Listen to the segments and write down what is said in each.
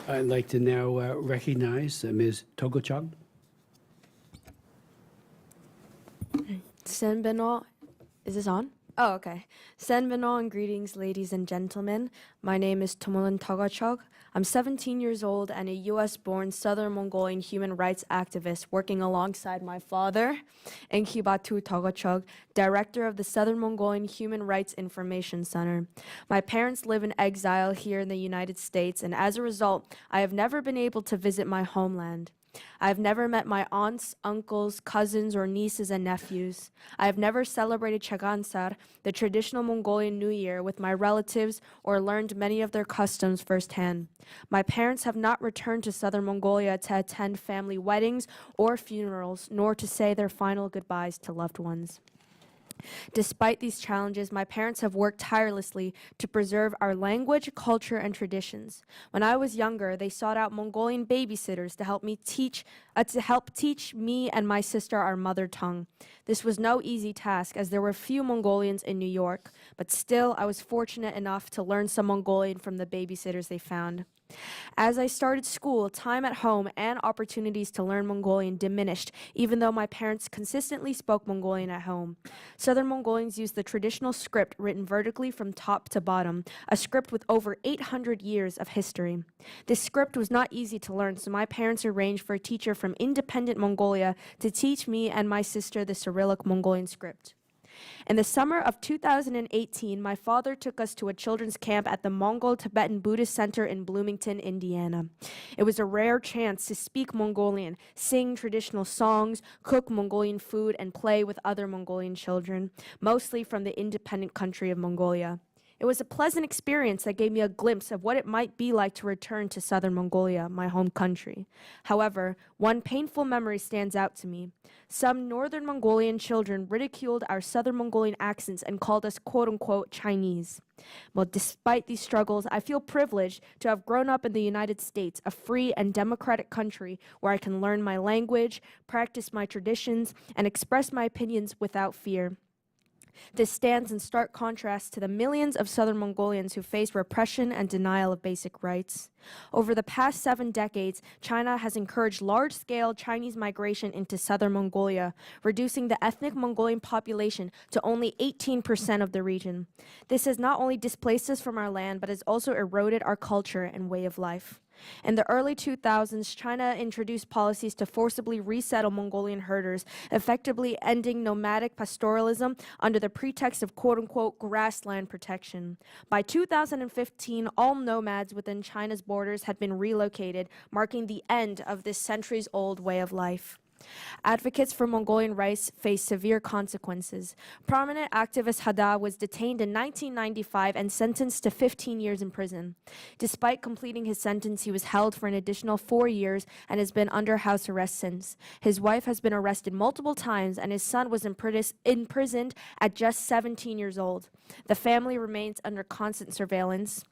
I'd like to now recognize Ms. Togochog. Senbeno, is this on? Oh, okay. Senbeno and greetings, ladies and gentlemen. My name is Temulun Togochog. I'm 17 years old and a US-born Southern Mongolian human rights activist working alongside my father, Enkibatu Togochog, director of the Southern Mongolian Human Rights Information Center. My parents live in exile here in the United States, and as a result, I have never been able to visit my homeland. I have never met my aunts, uncles, cousins, or nieces and nephews. I have never celebrated Chagansar, the traditional Mongolian New Year, with my relatives or learned many of their customs firsthand. My parents have not returned to Southern Mongolia to attend family weddings or funerals, nor to say their final goodbyes to loved ones. Despite these challenges, my parents have worked tirelessly to preserve our language, culture, and traditions. When I was younger, they sought out Mongolian babysitters to help teach me and my sister our mother tongue. This was no easy task, as there were few Mongolians in New York, but still I was fortunate enough to learn some Mongolian from the babysitters they found. As I started school, time at home and opportunities to learn Mongolian diminished, even though my parents consistently spoke Mongolian at home. Southern Mongolians used the traditional script written vertically from top to bottom, a script with over 800 years of history. This script was not easy to learn, so my parents arranged for a teacher from independent Mongolia to teach me and my sister the Cyrillic Mongolian script. In the summer of 2018, my father took us to a children's camp at the Mongol Tibetan Buddhist Center in Bloomington, Indiana. It was a rare chance to speak Mongolian, sing traditional songs, cook Mongolian food, and play with other Mongolian children, mostly from the independent country of Mongolia. It was a pleasant experience that gave me a glimpse of what it might be like to return to Southern Mongolia, my home country. However, one painful memory stands out to me. Some Northern Mongolian children ridiculed our Southern Mongolian accents and called us quote-unquote Chinese. Well, despite these struggles, I feel privileged to have grown up in the United States, a free and democratic country where I can learn my language, practice my traditions, and express my opinions without fear. This stands in stark contrast to the millions of Southern Mongolians who face repression and denial of basic rights. Over the past 7 decades, China has encouraged large-scale Chinese migration into Southern Mongolia, reducing the ethnic Mongolian population to only 18% of the region. This has not only displaced us from our land, but has also eroded our culture and way of life. In the early 2000s, China introduced policies to forcibly resettle Mongolian herders, effectively ending nomadic pastoralism under the pretext of quote-unquote grassland protection. By 2015, all nomads within China's borders had been relocated, marking the end of this centuries-old way of life. Advocates for Mongolian rights face severe consequences. Prominent activist Hada was detained in 1995 and sentenced to 15 years in prison. Despite completing his sentence, he was held for an additional 4 years and has been under house arrest since. His wife has been arrested multiple times, and his son was imprisoned at just 17 years old. The family remains under constant surveillance.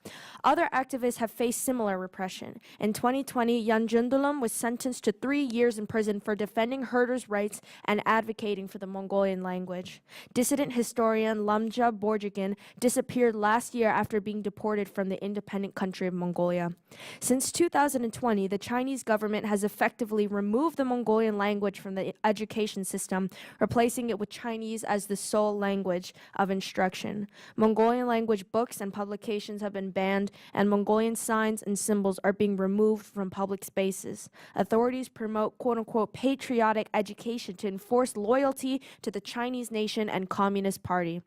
Other activists have faced similar repression. In 2020, Yan Jundulam was sentenced to 3 years in prison for defending herders' rights and advocating for the Mongolian language. Dissident historian Lamja Borjigin disappeared last year after being deported from the independent country of Mongolia. Since 2020, the Chinese government has effectively removed the Mongolian language from the education system, replacing it with Chinese as the sole language of instruction. Mongolian language books and publications have been banned, and Mongolian signs and symbols are being removed from public spaces. Authorities promote quote-unquote patriotic education to enforce loyalty to the Chinese nation and Communist Party.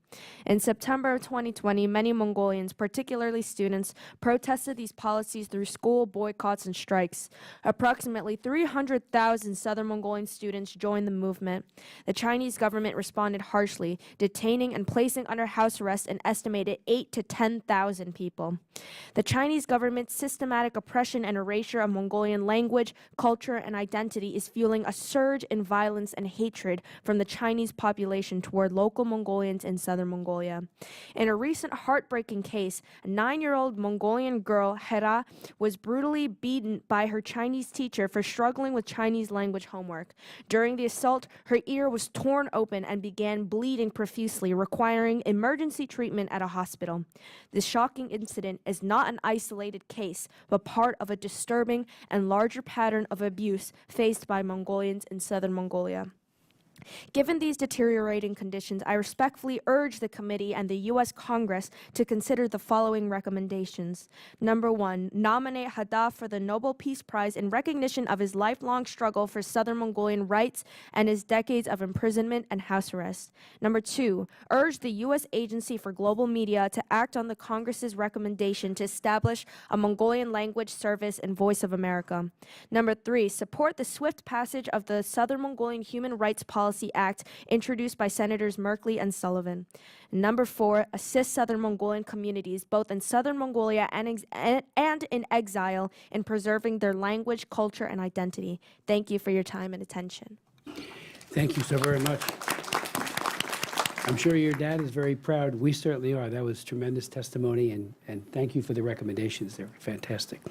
In September of 2020, many Mongolians, particularly students, protested these policies through school boycotts and strikes. Approximately 300,000 Southern Mongolian students joined the movement. The Chinese government responded harshly, detaining and placing under house arrest an estimated 8,000 to 10,000 people. The Chinese government's systematic oppression and erasure of Mongolian language, culture, and identity is fueling a surge in violence and hatred from the Chinese population toward local Mongolians in Southern Mongolia. In a recent heartbreaking case, a 9-year-old Mongolian girl, Hera, was brutally beaten by her Chinese teacher for struggling with Chinese language homework. During the assault, her ear was torn open and began bleeding profusely, requiring emergency treatment at a hospital. This shocking incident is not an isolated case, but part of a disturbing and larger pattern of abuse faced by Mongolians in Southern Mongolia. Given these deteriorating conditions, I respectfully urge the committee and the U.S. Congress to consider the following recommendations. Number 1, nominate Hada for the Nobel Peace Prize in recognition of his lifelong struggle for Southern Mongolian rights and his decades of imprisonment and house arrest. Number 2, urge the U.S. Agency for Global Media to act on the Congress's recommendation to establish a Mongolian language service in Voice of America. Number 3, support the swift passage of the Southern Mongolian Human Rights Policy Act introduced by Senators Merkley and Sullivan. Number 4, assist Southern Mongolian communities, both in Southern Mongolia and in exile, in preserving their language, culture, and identity. Thank you for your time and attention. Thank you so very much. I'm sure your dad is very proud. We certainly are. That was tremendous testimony, and thank you for the recommendations. They were fantastic.